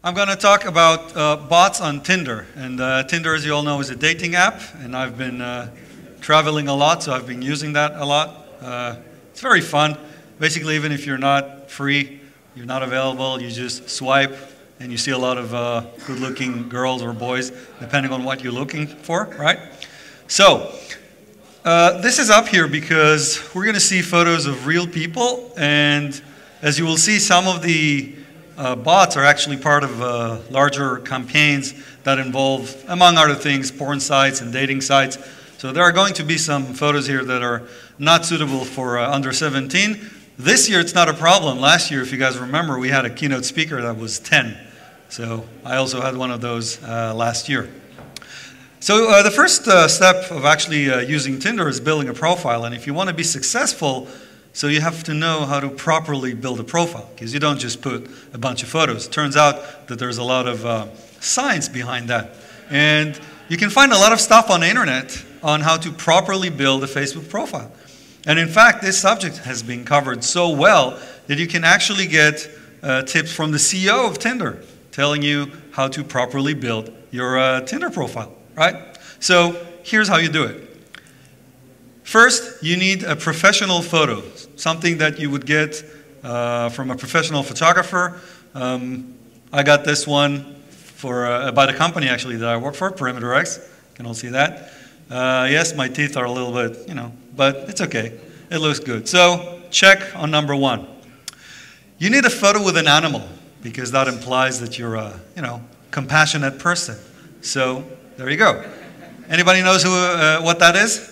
I'm going to talk about bots on Tinder. And Tinder, as you all know, is a dating app. And I've been traveling a lot, so I've been using that a lot. It's very fun. Basically, even if you're not free, you're not available, you just swipe, and you see a lot of good-looking girls or boys, depending on what you're looking for, right? So, this is up here because we're going to see photos of real people. And as you will see, some of the bots are actually part of larger campaigns that involve, among other things, porn sites and dating sites. So there are going to be some photos here that are not suitable for under 17. This year it's not a problem. Last year, if you guys remember, we had a keynote speaker that was 10. So I also had one of those last year. So the first step of actually using Tinder is building a profile. And if you want to be successful, so you have to know how to properly build a profile, because you don't just put a bunch of photos. It turns out that there's a lot of science behind that. And you can find a lot of stuff on the internet on how to properly build a Facebook profile. And in fact, this subject has been covered so well that you can actually get tips from the CEO of Tinder telling you how to properly build your Tinder profile, right? So here's how you do it. First, you need a professional photo, something that you would get from a professional photographer. I got this one by the company actually that I work for, PerimeterX. You can all see that. Yes, my teeth are a little bit, but it's okay. It looks good. So check on number one. You need a photo with an animal because that implies that you're a, compassionate person. So there you go. Anybody knows what that is?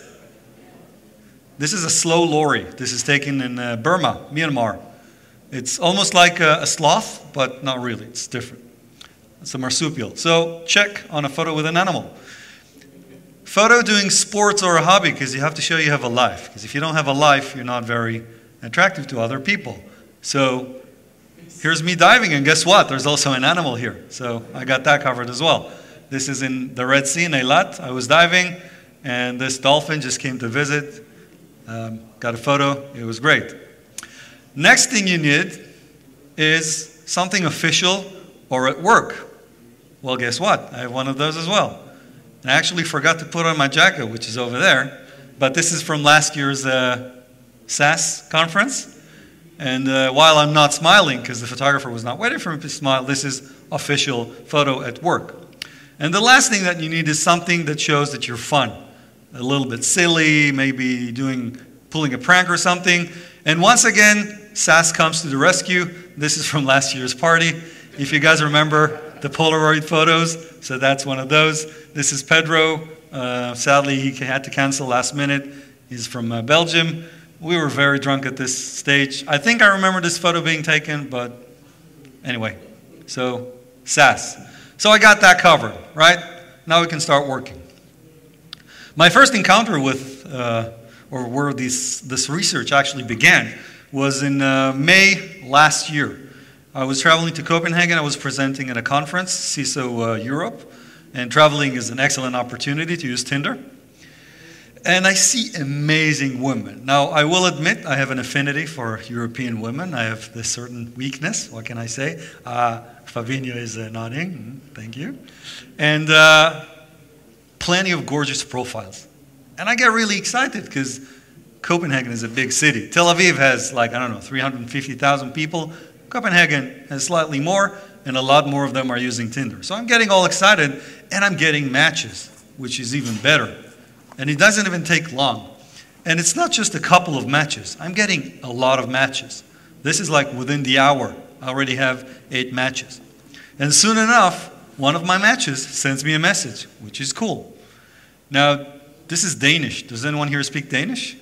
This is a slow lorry. This is taken in Burma, Myanmar. It's almost like a sloth, but not really. It's different. It's a marsupial. So check on a photo with an animal. Photo doing sports or a hobby, because you have to show you have a life. Because if you don't have a life, you're not very attractive to other people. So here's me diving, and guess what? There's also an animal here. So I got that covered as well. This is in the Red Sea in Eilat. I was diving, and this dolphin just came to visit. Got a photo. It was great. Next thing you need is something official or at work. Well, guess what? I have one of those as well. I actually forgot to put on my jacket, which is over there. But this is from last year's SAS conference. And while I'm not smiling, because the photographer was not waiting for me to smile, this is official photo at work. And the last thing that you need is something that shows that you're fun. A little bit silly, maybe pulling a prank or something. And once again, SAS comes to the rescue. This is from last year's party. If you guys remember the Polaroid photos, so that's one of those. This is Pedro. Sadly, he had to cancel last minute. He's from Belgium. We were very drunk at this stage. I think I remember this photo being taken, but anyway. So, SAS. So I got that covered, right? Now we can start working. My first encounter with, or where this research actually began, was in May last year. I was traveling to Copenhagen. I was presenting at a conference, CISO Europe, and traveling is an excellent opportunity to use Tinder. And I see amazing women. Now, I will admit I have an affinity for European women. I have this certain weakness. What can I say? Fabinho is nodding. Thank you. And plenty of gorgeous profiles. And I get really excited because Copenhagen is a big city. Tel Aviv has 350,000 people. Copenhagen has slightly more, and a lot more of them are using Tinder. So I'm getting all excited, and I'm getting matches, which is even better. And it doesn't even take long. And it's not just a couple of matches. I'm getting a lot of matches. This is like within the hour. I already have 8 matches. And soon enough, one of my matches sends me a message, which is cool. Now, this is Danish. Does anyone here speak Danish?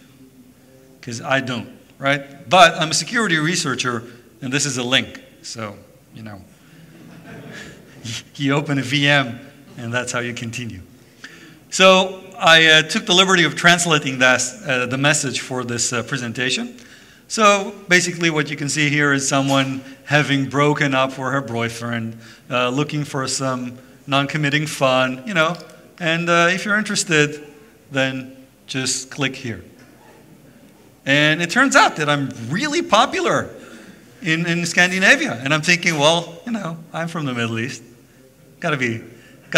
Because I don't, right? But I'm a security researcher, and this is a link. So, you open a VM, and that's how you continue. So I took the liberty of translating the message for this presentation. So basically what you can see here is someone having broken up for her boyfriend, looking for some non-committing fun, And if you're interested, then just click here. And it turns out that I'm really popular. in Scandinavia. And I'm thinking, well, you know, I'm from the Middle East. Gotta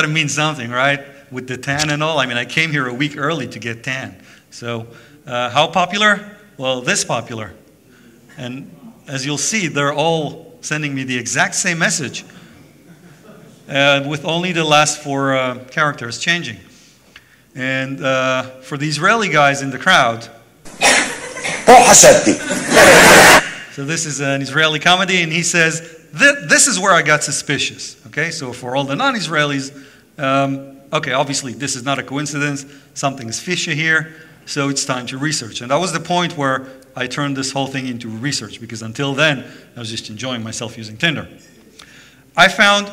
mean something, right? With the tan and all. I mean, I came here a week early to get tan. So how popular? Well, this popular. And as you'll see, they're all sending me the exact same message with only the last 4 characters changing. And for the Israeli guys in the crowd, so this is an Israeli comedy, and he says, this is where I got suspicious. Okay, so for all the non-Israelis, okay, obviously this is not a coincidence, something is fishy here, so it's time to research. And that was the point where I turned this whole thing into research, because until then, I was just enjoying myself using Tinder. I found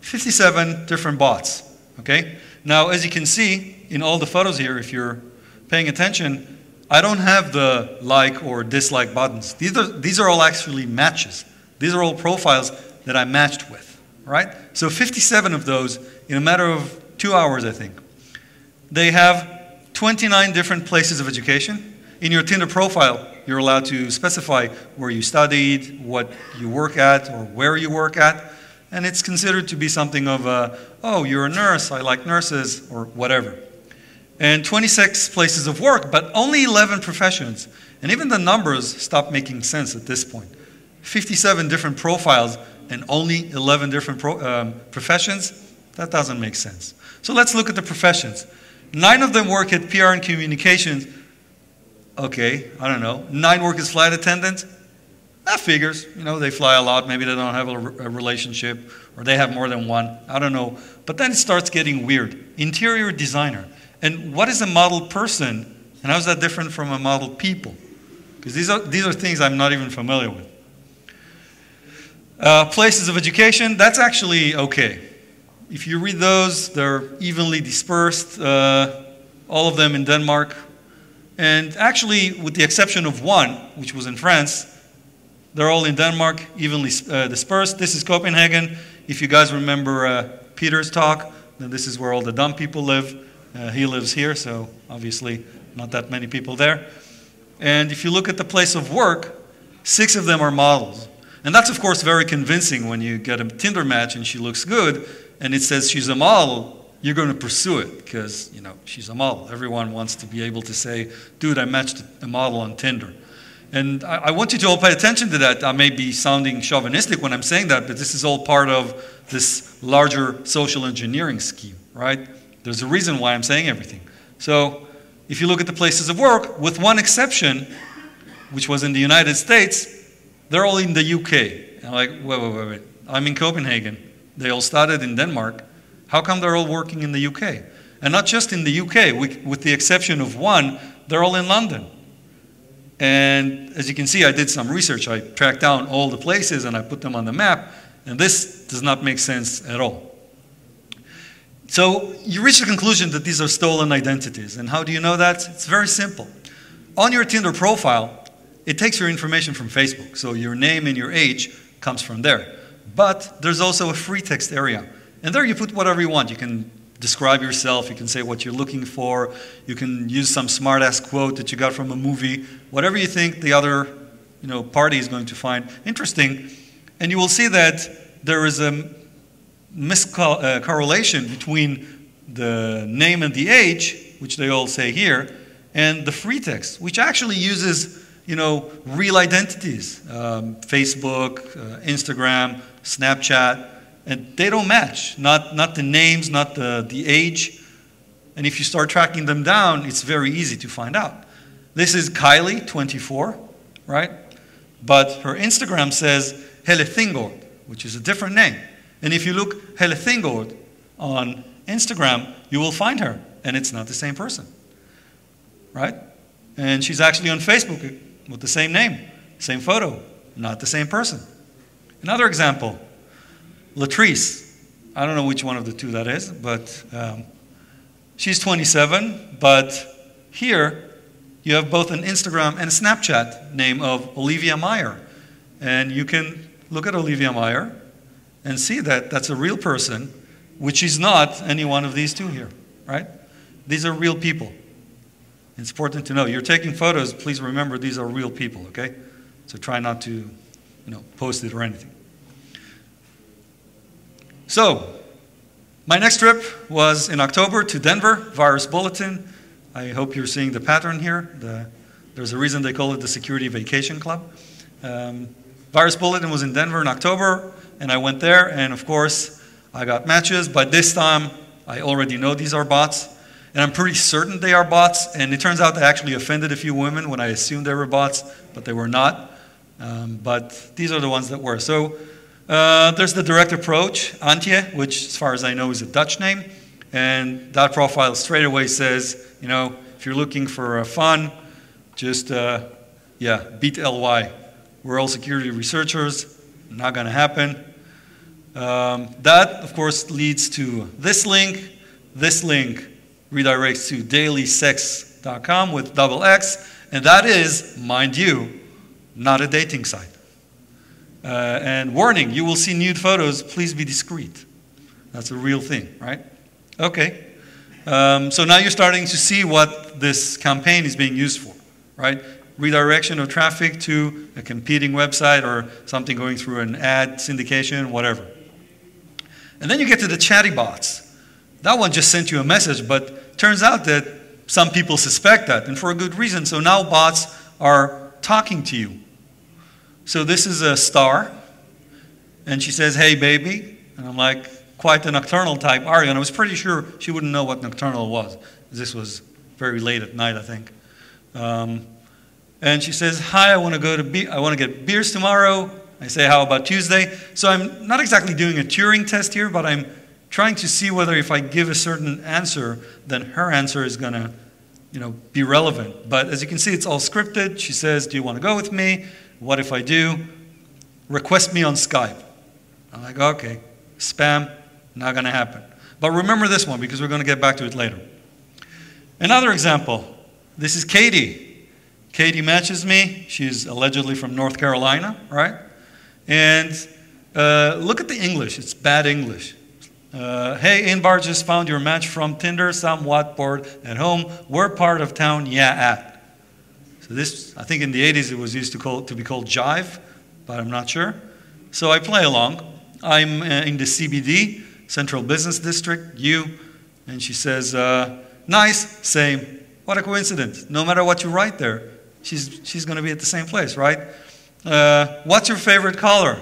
57 different bots, okay? Now, as you can see, in all the photos here, if you're paying attention, I don't have the like or dislike buttons. These are all actually matches. These are all profiles that I matched with, right? So 57 of those in a matter of 2 hours, I think. They have 29 different places of education. In your Tinder profile, you're allowed to specify where you studied, what you work at, or where you work at. And it's considered to be something of a, oh, you're a nurse, I like nurses, or whatever. And 26 places of work, but only 11 professions. And even the numbers stop making sense at this point. 57 different profiles and only 11 different professions, that doesn't make sense. So let's look at the professions. 9 of them work at PR and communications. Okay, I don't know. 9 work as flight attendants. That figures. You know, they fly a lot. Maybe they don't have a relationship, or they have more than one. I don't know. But then it starts getting weird. Interior designer. And what is a model person? And how is that different from a model people? Because these are things I'm not even familiar with. Places of education, that's actually okay. If you read those, they're evenly dispersed, all of them in Denmark. And actually, with the exception of one, which was in France, they're all in Denmark, evenly dispersed. This is Copenhagen. If you guys remember Peter's talk, then this is where all the dumb people live. He lives here, so obviously not that many people there. And if you look at the place of work, 6 of them are models. And that's, of course, very convincing when you get a Tinder match and she looks good, and it says she's a model. You're going to pursue it because, you know, she's a model. Everyone wants to be able to say, dude, I matched a model on Tinder. And I want you to all pay attention to that. I may be sounding chauvinistic when I'm saying that, but this is all part of this larger social engineering scheme, right? There's a reason why I'm saying everything. So if you look at the places of work, with one exception, which was in the United States, they're all in the UK. And I'm like, wait. I'm in Copenhagen. They all started in Denmark. How come they're all working in the UK? And not just in the UK, with the exception of one, they're all in London. And as you can see, I did some research. I tracked down all the places and I put them on the map. And this does not make sense at all. So you reach the conclusion that these are stolen identities. And how do you know that? It's very simple. On your Tinder profile, it takes your information from Facebook. So your name and your age comes from there. But there's also a free text area. And there you put whatever you want. You can describe yourself. You can say what you're looking for. You can use some smart-ass quote that you got from a movie. Whatever you think the other party is going to find interesting. And you will see that there is a miscorrelation between the name and the age, which they all say here, and the free text, which actually uses real identities. Facebook, Instagram, Snapchat. And they don't match, not the names, not the age. And if you start tracking them down, it's very easy to find out. This is Kylie, 24, right? But her Instagram says Helle Thingord, which is a different name. And if you look Helle Thingord on Instagram, you will find her, and it's not the same person, right? And she's actually on Facebook with the same name, same photo, not the same person. Another example. Latrice, I don't know which one of the two that is, but she's 27, but here you have both an Instagram and a Snapchat name of Olivia Meyer. And you can look at Olivia Meyer and see that that's a real person, which is not any one of these two here, right? These are real people. It's important to know. You're taking photos, please remember these are real people, okay? So try not to post it or anything. So, my next trip was in October to Denver, Virus Bulletin. I hope you're seeing the pattern here. There's a reason they call it the Security Vacation Club. Virus Bulletin was in Denver in October, and I went there, and of course, I got matches. But this time, I already know these are bots, and I'm pretty certain they are bots, and it turns out I actually offended a few women when I assumed they were bots, but they were not. But these are the ones that were. So there's the direct approach, Antje, which as far as I know is a Dutch name, and that profile straight away says, if you're looking for fun, just, beat LY. We're all security researchers, not gonna happen. That, of course, leads to this link. This link redirects to dailysex.com with XX, and that is, mind you, not a dating site. And warning, you will see nude photos, please be discreet. That's a real thing, right? Okay. So now you're starting to see what this campaign is being used for, right? Redirection of traffic to a competing website or something going through an ad syndication, whatever. And then you get to the chatty bots. That one just sent you a message, but turns out that some people suspect that, and for a good reason. So now bots are talking to you. So this is a star, and she says, hey, baby. And I'm like, quite a nocturnal type, are you? And I was pretty sure she wouldn't know what nocturnal was. This was very late at night, I think. And she says, hi, I want to get beers tomorrow. I say, how about Tuesday? So I'm not exactly doing a Turing test here, but I'm trying to see whether if I give a certain answer, then her answer is going to, be relevant. But as you can see, it's all scripted. She says, do you want to go with me? What if I do? Request me on Skype. I'm like, okay, spam, not going to happen. But remember this one because we're going to get back to it later. Another example. This is Katie. Katie matches me. She's allegedly from North Carolina, right? And look at the English. It's bad English. Hey, Inbar, just found your match from Tinder, somewhat bored at home. We're part of town, yeah, at. So this, I think in the 80s it was used to be called jive, but I'm not sure. So I play along. I'm in the CBD, Central Business District, and she says, nice, same. What a coincidence. No matter what you write there, she's going to be at the same place, right? What's your favorite color?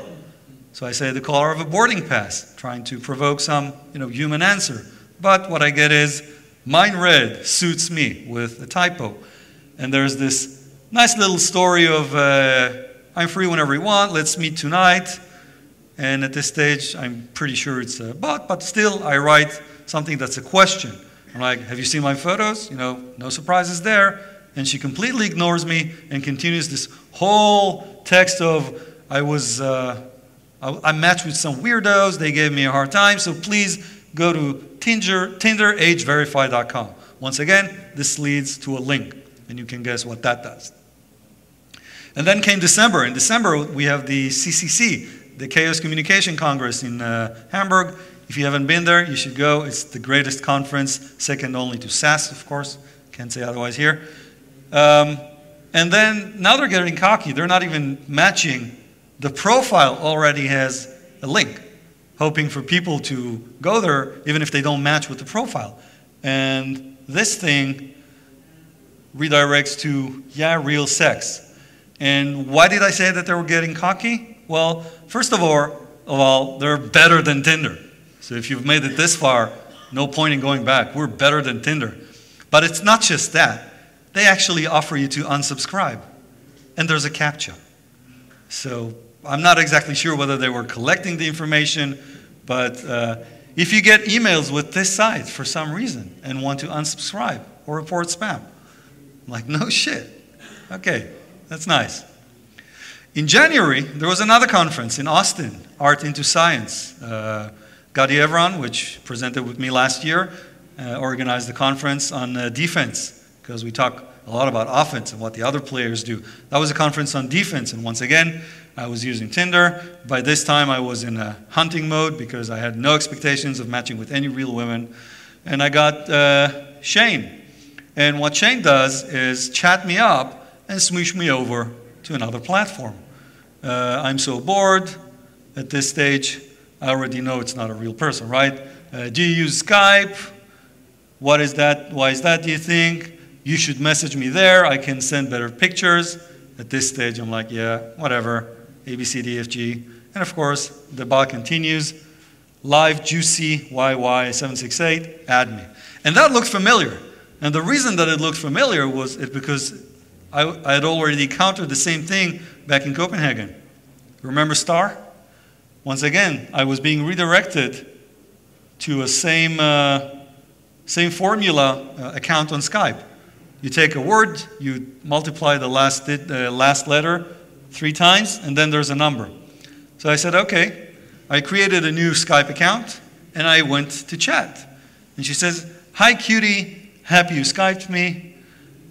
So I say the color of a boarding pass, trying to provoke some human answer. But what I get is, mine red suits me with a typo. And there's this nice little story of, I'm free whenever you want, let's meet tonight. And at this stage, I'm pretty sure it's a bot, but still I write something that's a question. I'm like, have you seen my photos? No surprises there. And she completely ignores me and continues this whole text of, I matched with some weirdos, they gave me a hard time, so please go to TinderAgeVerify.com. Once again, this leads to a link, and you can guess what that does. And then came December. In December, we have the CCC, the Chaos Communication Congress in Hamburg. If you haven't been there, you should go. It's the greatest conference, second only to SAS, of course. Can't say otherwise here. And then, now they're getting cocky. They're not even matching. The profile already has a link, hoping for people to go there, even if they don't match with the profile. And this thing redirects to, yeah, real sex. And why did I say that they were getting cocky? Well, first of all, they're better than Tinder. So if you've made it this far, no point in going back. We're better than Tinder. But it's not just that. They actually offer you to unsubscribe. And there's a CAPTCHA. So I'm not exactly sure whether they were collecting the information, but if you get emails with this site for some reason and want to unsubscribe or report spam, I'm like, no shit. Okay, that's nice. In January, there was another conference in Austin, Art into Science. Gadi Evran, which presented with me last year, organized the conference on defense, because we talk a lot about offense and what the other players do. That was a conference on defense, and once again, I was using Tinder. By this time, I was in a hunting mode because I had no expectations of matching with any real women. And I got Shane. And what Shane does is chat me up and smoosh me over to another platform. I'm so bored. At this stage, I already know it's not a real person, right? Do you use Skype? What is that? Why is that, do you think? You should message me there. I can send better pictures. At this stage, I'm like, yeah, whatever. A, B, C, D, F, G. And of course, the bot continues. Live Juicy YY768, add me. And that looked familiar. And the reason that it looked familiar was because I had already encountered the same thing back in Copenhagen. Remember Star? Once again, I was being redirected to a same formula account on Skype. You take a word, you multiply the last letter 3 times, and then there's a number. So I said, okay. I created a new Skype account, and I went to chat. And she says, hi, cutie, happy you Skyped me.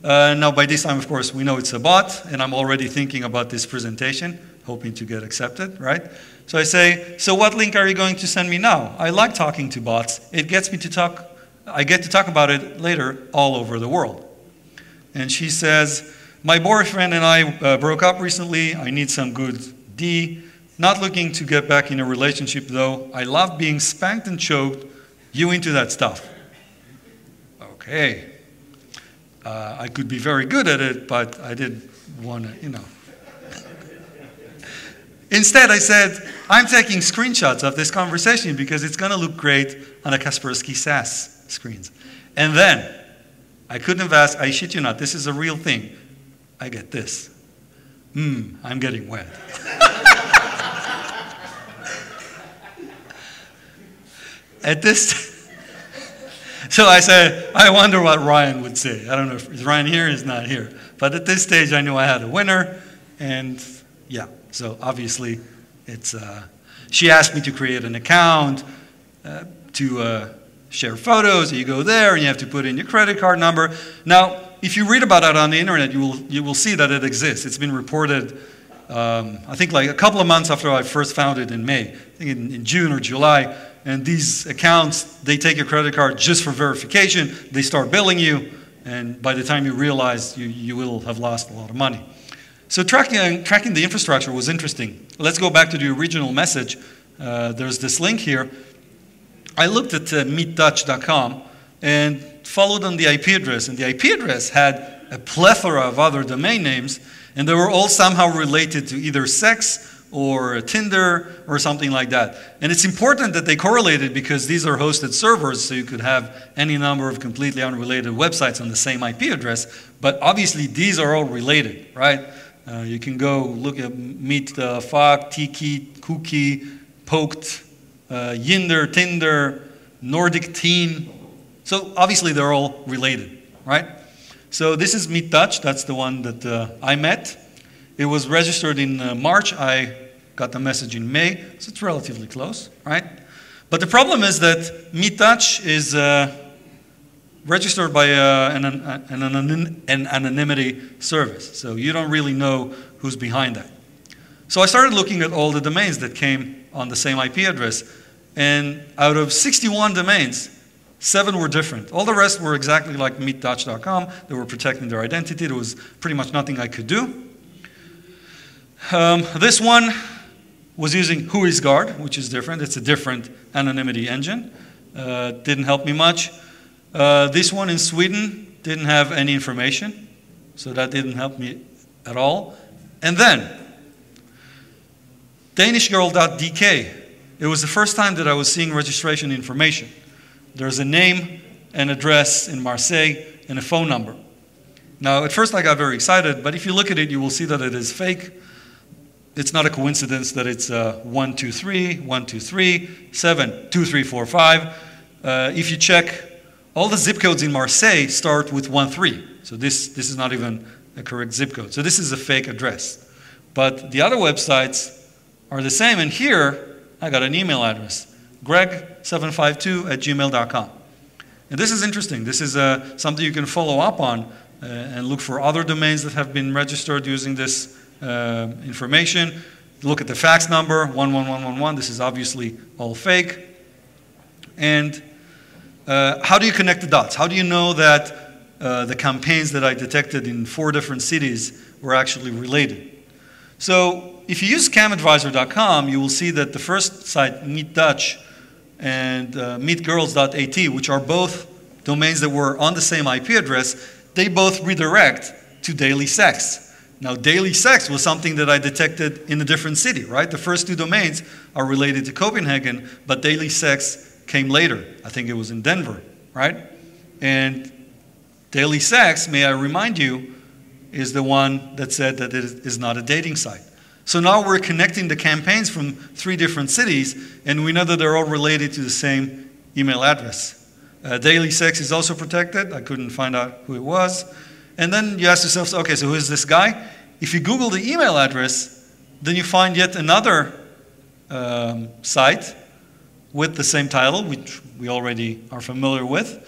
Now, by this time, of course, we know it's a bot, and I'm already thinking about this presentation, hoping to get accepted, right? So I say, so what link are you going to send me now? I like talking to bots. It gets me to talk, I get to talk about it later all over the world. And she says, my boyfriend and I broke up recently. I need some good D. Not looking to get back in a relationship though. I love being spanked and choked. You into that stuff? Okay. I could be very good at it, but I didn't want to, you know. Instead, I said, I'm taking screenshots of this conversation because it's going to look great on a Kaspersky SaaS screens. And then, I couldn't have asked, I shit you not, this is a real thing. I get this. I'm getting wet. At this, so I said, I wonder what Ryan would say. I don't know if is Ryan here, he's not here. But at this stage, I knew I had a winner, and yeah. So obviously, it's, she asked me to create an account, to share photos. You go there, and you have to put in your credit card number. Now, if you read about it on the internet, you will see that it exists. It's been reported, I think like a couple of months after I first found it in May. I think in June or July. And these accounts, they take your credit card just for verification. They start billing you, and by the time you realize, you will have lost a lot of money. So tracking the infrastructure was interesting. Let's go back to the original message. There's this link here. I looked at meetdutch.com and followed on the IP address, and the IP address had a plethora of other domain names, and they were all somehow related to either sex or Tinder or something like that. And it's important that they correlated because these are hosted servers, so you could have any number of completely unrelated websites on the same IP address, but obviously these are all related, right? You can go look at Meet, Fuck, Tiki, Cookie, Poked, Yinder, Tinder, Nordic Teen. So obviously they're all related, right? So this is Meet Dutch, that's the one that I met. It was registered in March. I got the message in May, so it's relatively close, right? But the problem is that Meet Dutch is registered by an anonymity service, so you don't really know who's behind that. So I started looking at all the domains that came on the same IP address, and out of 61 domains, 7 were different. All the rest were exactly like meetdutch.com. They were protecting their identity. There was pretty much nothing I could do. This one was using WhoIsGuard, which is different. It's a different anonymity engine. Didn't help me much. This one in Sweden didn't have any information, so that didn't help me at all. And then, DANISHGIRL.DK. It was the first time that I was seeing registration information. There's a name, an address in Marseille, and a phone number. Now, at first I got very excited, but if you look at it, you will see that it is fake. It's not a coincidence that it's 123, 123, 7, 2345. If you check, all the zip codes in Marseille start with 13. So this is not even a correct zip code. So this is a fake address. But the other websites are the same. And here, I got an email address, greg752@gmail.com. And this is interesting. This is something you can follow up on and look for other domains that have been registered using this information. Look at the fax number, 11111. This is obviously all fake. And how do you connect the dots? How do you know that the campaigns that I detected in 4 different cities were actually related? So if you use scamadvisor.com, you will see that the first site, Meet Dutch, and meetgirls.at, which are both domains that were on the same IP address, they both redirect to daily sex. Now, daily sex was something that I detected in a different city, right? The first two domains are related to Copenhagen, but daily sex came later. I think it was in Denver, right? And daily sex, may I remind you, is the one that said that it is not a dating site. So now we're connecting the campaigns from 3 different cities, and we know that they're all related to the same email address. Daily sex is also protected. I couldn't find out who it was. And then you ask yourself, okay, so who is this guy? If you Google the email address, then you find yet another site with the same title, which we already are familiar with.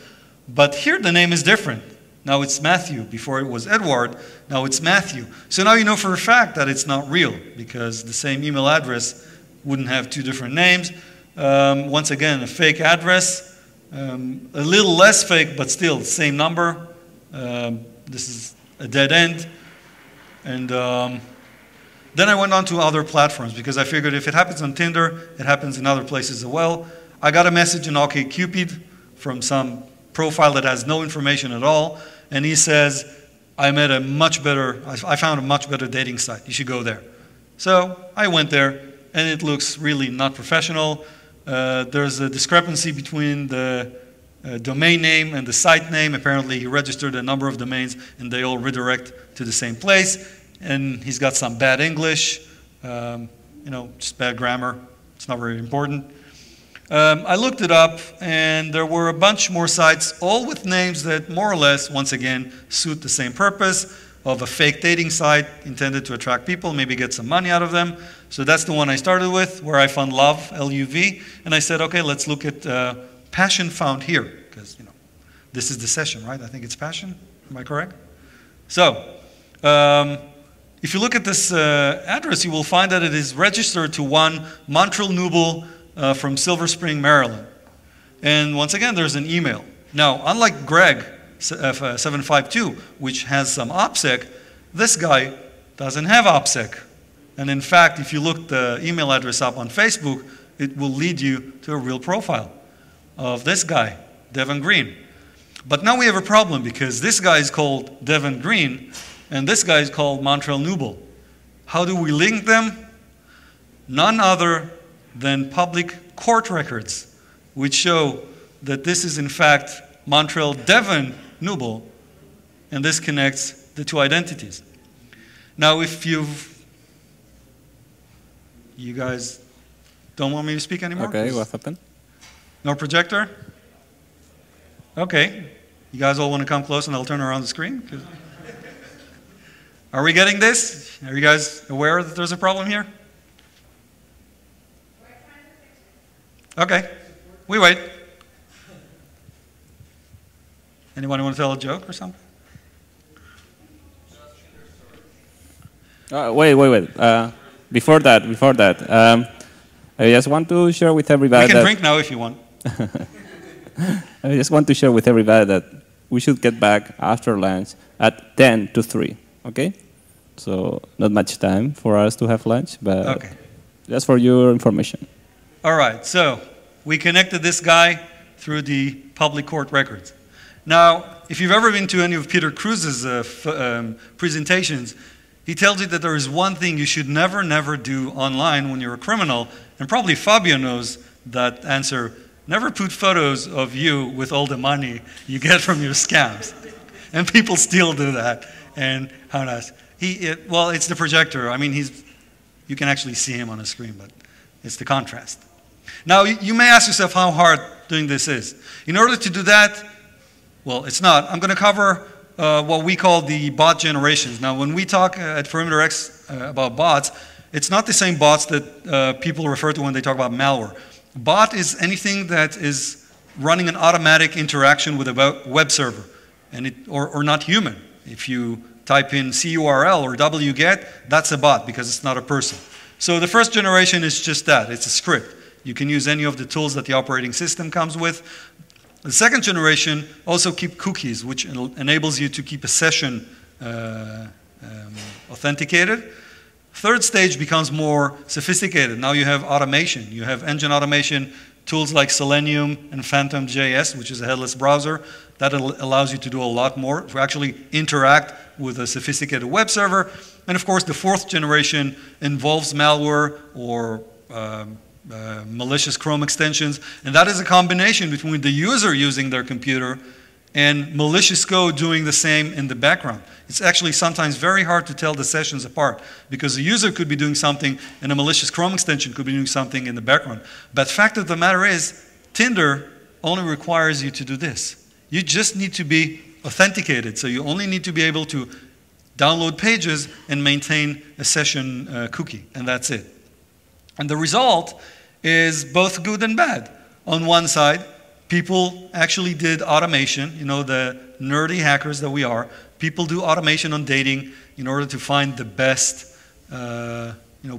But here the name is different. Now it's Matthew. Before it was Edward, now it's Matthew. So now you know for a fact that it's not real, because the same email address wouldn't have 2 different names. Once again, a fake address, a little less fake, but still the same number. This is a dead end. And then I went on to other platforms, because I figured if it happens on Tinder, it happens in other places as well. I got a message in OkCupid from some profile that has no information at all, and he says, I found a much better dating site. You should go there. So I went there, and it looks really not professional. There's a discrepancy between the domain name and the site name. Apparently he registered a number of domains and they all redirect to the same place. And he's got some bad English, just bad grammar. It's not very important. I looked it up, and there were a bunch more sites, all with names that more or less, once again, suit the same purpose of a fake dating site intended to attract people, maybe get some money out of them. So that's the one I started with, where I found love, L-U-V, and I said, okay, let's look at passion found here, because this is the session, right? I think it's passion. Am I correct? So if you look at this address, you will find that it is registered to one Montreal Newble from Silver Spring, Maryland. And once again, there's an email. Now, unlike Greg 752, which has some OPSEC, this guy doesn't have OPSEC. And in fact, if you look the email address up on Facebook, it will lead you to a real profile of this guy, Devon Green. But now we have a problem, because this guy is called Devon Green, and this guy is called Montreal Newble. How do we link them? None other than public court records, which show that this is in fact Montreal Devon Newble, and this connects the 2 identities. Now, if you guys don't want me to speak anymore? Okay, what happened? No projector? Okay. You guys all want to come close and I'll turn around the screen? Are we getting this? Are you guys aware that there's a problem here? Okay. We wait. Anybody want to tell a joke or something? Wait. Before that, I just want to share with everybody. You can drink now if you want. I just want to share with everybody that we should get back after lunch at 10 to 3, okay? So not much time for us to have lunch, but okay. Just for your information. All right, so we connected this guy through the public court records. Now, if you've ever been to any of Peter Cruz's presentations, he tells you that there is one thing you should never do online when you're a criminal, and probably Fabio knows that answer. Never put photos of you with all the money you get from your scams. And people still do that. And how nice. Well, it's the projector. I mean, you can actually see him on the screen, but it's the contrast. Now, you may ask yourself how hard doing this is. In order to do that, well, it's not. I'm going to cover what we call the bot generations. Now, when we talk at PerimeterX about bots, it's not the same bots that people refer to when they talk about malware. Bot is anything that is running an automatic interaction with a web server, and or not human. If you type in CURL or wget, that's a bot because it's not a person. So the first generation is just that. It's a script. You can use any of the tools that the operating system comes with. The second generation also keep cookies, which enables you to keep a session authenticated. Third stage becomes more sophisticated. Now you have automation. You have engine automation, tools like Selenium and Phantom.js, which is a headless browser. That allows you to do a lot more, to actually interact with a sophisticated web server. And of course, the fourth generation involves malware or malicious Chrome extensions. And that is a combination between the user using their computer and malicious code doing the same in the background. It's actually sometimes very hard to tell the sessions apart because the user could be doing something and a malicious Chrome extension could be doing something in the background. But the fact of the matter is, Tinder only requires you to do this. You just need to be authenticated. So you only need to be able to download pages and maintain a session cookie, and that's it. And the result is both good and bad. On one side, people actually did automation, you know, the nerdy hackers that we are. People do automation on dating in order to find the best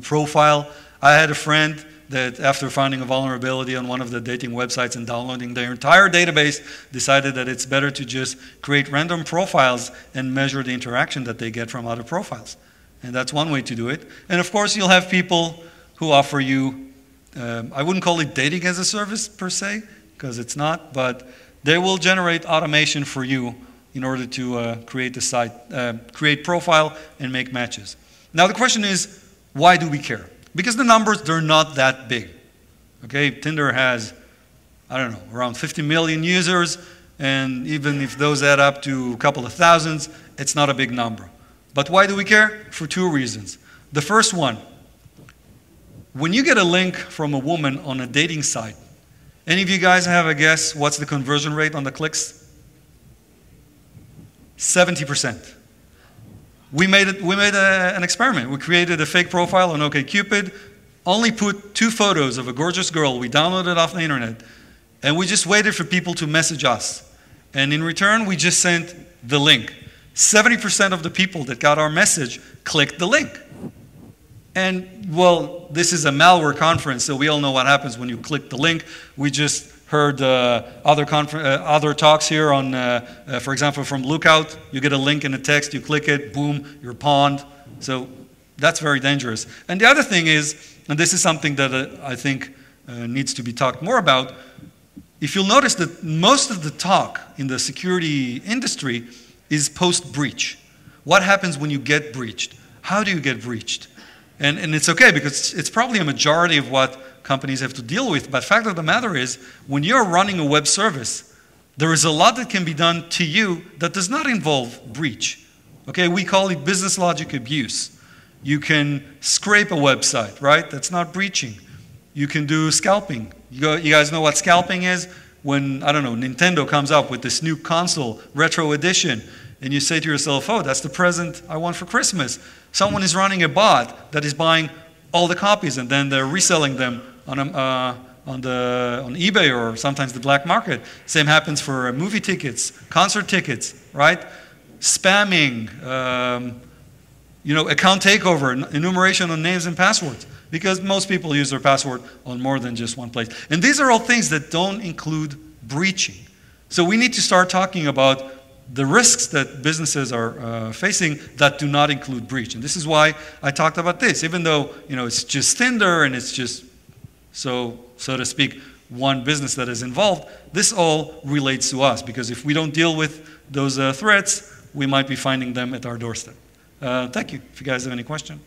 profile. I had a friend that after finding a vulnerability on one of the dating websites and downloading their entire database, decided that it's better to just create random profiles and measure the interaction that they get from other profiles. And that's one way to do it. And of course, you'll have people who offer you, I wouldn't call it dating as a service per se, because it's not, but they will generate automation for you in order to create the site, create profile and make matches. Now the question is, why do we care? Because the numbers, they're not that big. Okay, Tinder has, I don't know, around 50 million users, and even if those add up to a couple of thousands, it's not a big number. But why do we care? For two reasons. The first one, when you get a link from a woman on a dating site, any of you guys have a guess what's the conversion rate on the clicks? 70%. We made an experiment. We created a fake profile on OkCupid, only put 2 photos of a gorgeous girl we downloaded off the internet, and we just waited for people to message us. And in return, we just sent the link. 70% of the people that got our message clicked the link. And, well, this is a malware conference, so we all know what happens when you click the link. We just heard other talks here on, for example, from Lookout. You get a link in a text, you click it, boom, you're pawned. So that's very dangerous. And the other thing is, and this is something that I think needs to be talked more about, if you'll notice that most of the talk in the security industry is post-breach. What happens when you get breached? How do you get breached? And it's okay because it's probably a majority of what companies have to deal with. But the fact of the matter is, when you're running a web service, there is a lot that can be done to you that does not involve breach. Okay, we call it business logic abuse. You can scrape a website, right? That's not breaching. You can do scalping. You guys know what scalping is? When, I don't know, Nintendo comes up with this new console, retro edition, and you say to yourself, oh, that's the present I want for Christmas. Someone is running a bot that is buying all the copies and then they're reselling them on eBay or sometimes the black market. Same happens for movie tickets, concert tickets, right? Spamming, account takeover, enumeration on names and passwords, because most people use their password on more than just one place. And these are all things that don't include breaching. So we need to start talking about the risks that businesses are facing that do not include breach. And this is why I talked about this. Even though it's just Tinder and it's just, so to speak, one business that is involved, this all relates to us. Because if we don't deal with those threats, we might be finding them at our doorstep. Thank you. If you guys have any questions.